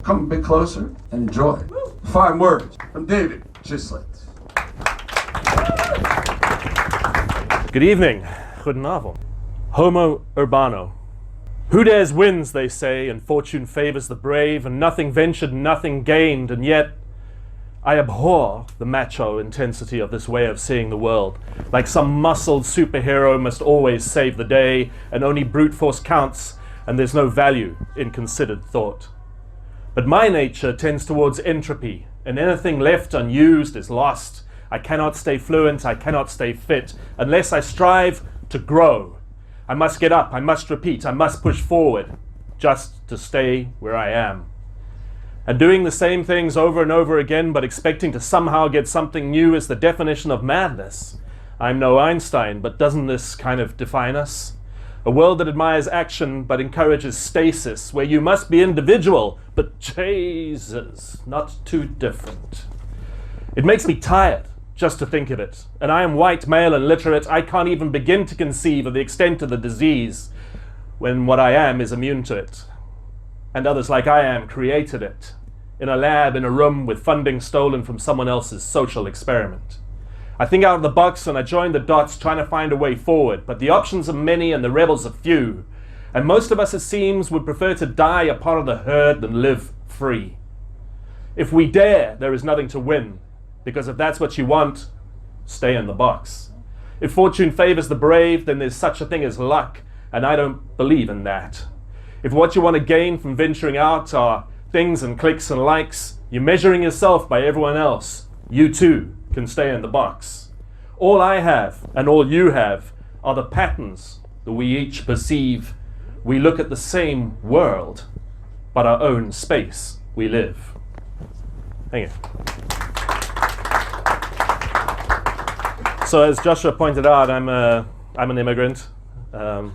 Come a bit closer and enjoy. 5 words from David Chislett. Good evening. Goedenavond. Homo urbano. Who dares wins, they say, and fortune favors the brave, and nothing ventured, nothing gained, and yet I abhor the macho intensity of this way of seeing the world. Like some muscled superhero must always save the day, and only brute force counts, and there's no value in considered thought. But my nature tends towards entropy, and anything left unused is lost. I cannot stay fluent, I cannot stay fit, unless I strive to grow. I must get up, I must repeat, I must push forward, just to stay where I am. And doing the same things over and over again, but expecting to somehow get something new is the definition of madness. I'm no Einstein, but doesn't this kind of define us? A world that admires action, but encourages stasis, where you must be individual, but Jesus, not too different. It makes me tired just to think of it. And I am white, male, and literate. I can't even begin to conceive of the extent of the disease when what I am is immune to it. And others like I am created it in a lab, in a room with funding stolen from someone else's social experiment. I think out of the box and I join the dots trying to find a way forward, but the options are many and the rebels are few. And most of us, it seems, would prefer to die a part of the herd than live free. If we dare, there is nothing to win, because if that's what you want, stay in the box. If fortune favors the brave, then there's such a thing as luck, and I don't believe in that. If what you want to gain from venturing out are things and clicks and likes, you're measuring yourself by everyone else. You too can stay in the box. All I have and all you have are the patterns that we each perceive. We look at the same world, but our own space we live. Thank you. So as Joshua pointed out, I'm an immigrant. A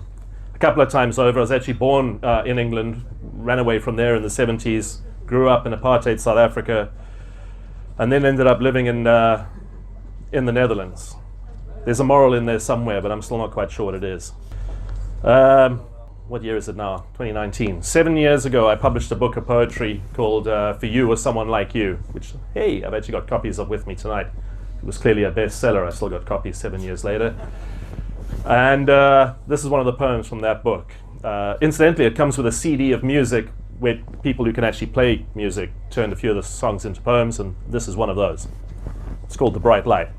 couple of times over. I was actually born in England, ran away from there in the 70s, grew up in apartheid South Africa, and then ended up living in the Netherlands. There's a moral in there somewhere, but I'm still not quite sure what it is. What year is it now? 2019. 7 years ago, I published a book of poetry called For You or Someone Like You, which, hey, I've actually got copies of with me tonight. It was clearly a bestseller. I still got copies 7 years later. And this is one of the poems from that book. Incidentally, it comes with a CD of music where people who can actually play music turned a few of the songs into poems, and this is one of those. It's called The Bright Light.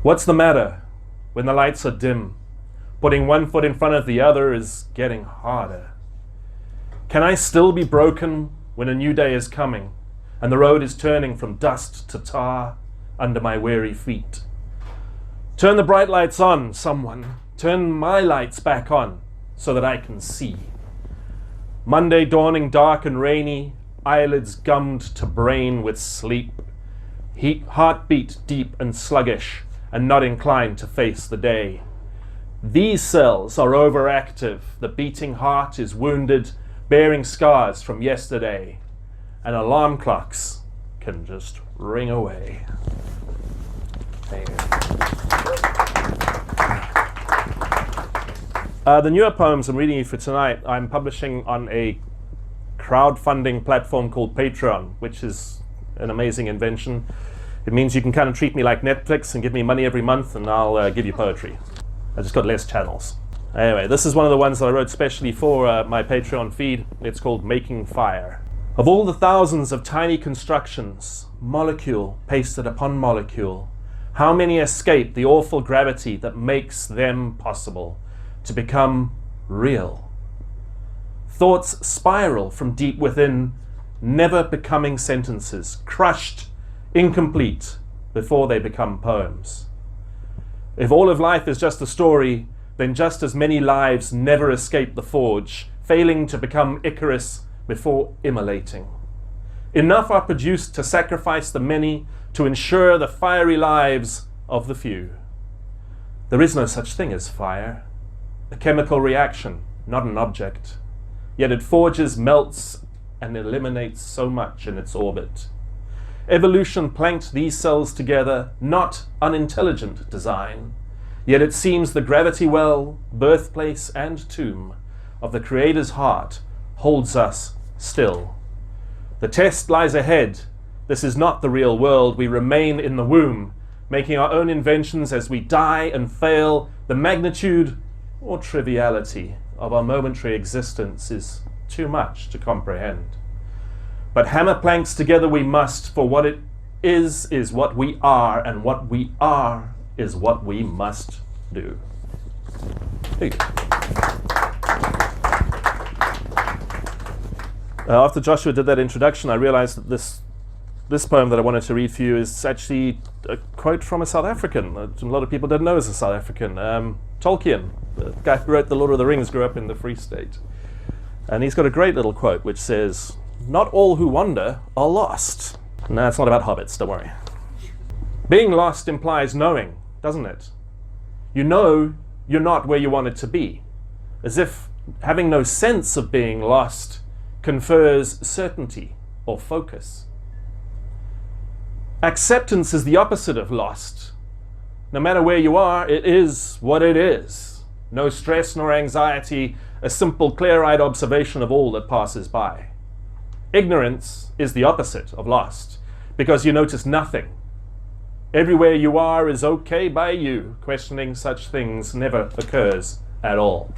What's the matter when the lights are dim? Putting one foot in front of the other is getting harder. Can I still be broken when a new day is coming and the road is turning from dust to tar under my weary feet? Turn the bright lights on, someone. Turn my lights back on so that I can see. Monday dawning dark and rainy, eyelids gummed to brain with sleep. Heartbeat deep and sluggish and not inclined to face the day. These cells are overactive. The beating heart is wounded, bearing scars from yesterday. And alarm clocks can just ring away. Thank you. The newer poems I'm reading you for tonight, I'm publishing on a crowdfunding platform called Patreon, which is an amazing invention. It means you can kind of treat me like Netflix and give me money every month and I'll give you poetry. I just got less channels. Anyway, this is one of the ones that I wrote specially for my Patreon feed. It's called Making Fire. Of all the thousands of tiny constructions, molecule pasted upon molecule, how many escape the awful gravity that makes them possible to become real? Thoughts spiral from deep within, never becoming sentences, crushed, incomplete, before they become poems. If all of life is just a story, then just as many lives never escape the forge, failing to become Icarus before immolating. Enough are produced to sacrifice the many to ensure the fiery lives of the few. There is no such thing as fire, a chemical reaction, not an object. Yet it forges, melts, and eliminates so much in its orbit. Evolution planked these cells together, not unintelligent design. Yet it seems the gravity well, birthplace and tomb of the Creator's heart holds us still. The test lies ahead. This is not the real world. We remain in the womb, making our own inventions as we die and fail. The magnitude or triviality of our momentary existence is too much to comprehend. But hammer planks together we must, for what it is what we are, and what we are is what we must do. Hey. After Joshua did that introduction, I realized that this poem that I wanted to read for you is actually a quote from a South African. A lot of people didn't know is a South African. Tolkien, the guy who wrote The Lord of the Rings, grew up in the Free State. And he's got a great little quote which says, "Not all who wander are lost." No, it's not about hobbits, don't worry. Being lost implies knowing, doesn't it? You know you're not where you wanted to be, as if having no sense of being lost confers certainty or focus. Acceptance is the opposite of lost. No matter where you are, it is what it is. No stress nor anxiety, a simple, clear-eyed observation of all that passes by. Ignorance is the opposite of lost, because you notice nothing. Everywhere you are is okay by you. Questioning such things never occurs at all.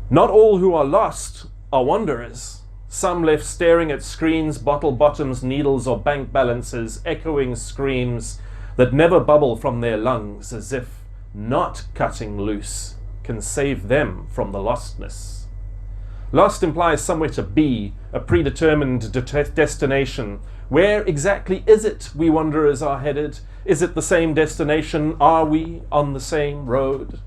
Not all who are lost are wanderers. Some left staring at screens, bottle bottoms, needles, or bank balances, echoing screams that never bubble from their lungs, as if not cutting loose can save them from the lostness. Lost implies somewhere to be, a predetermined destination. Where exactly is it we wanderers are headed? Is it the same destination? Are we on the same road?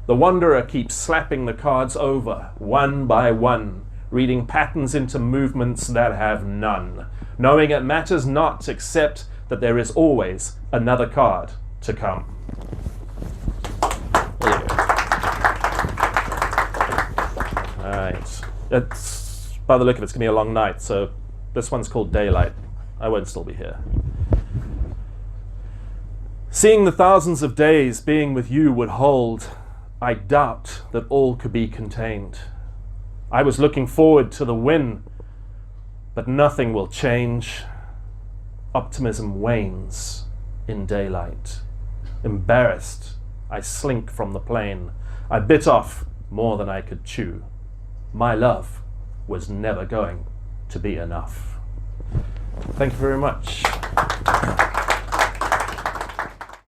The wanderer keeps slapping the cards over, one by one, reading patterns into movements that have none, knowing it matters not except that there is always another card to come. There you go. All right. It's, by the look of it, it's going to be a long night, so this one's called Daylight. I won't still be here. Seeing the thousands of days being with you would hold, I doubt that all could be contained. I was looking forward to the win, but nothing will change. Optimism wanes in daylight. Embarrassed, I slink from the plane. I bit off more than I could chew. My love was never going to be enough. Thank you very much.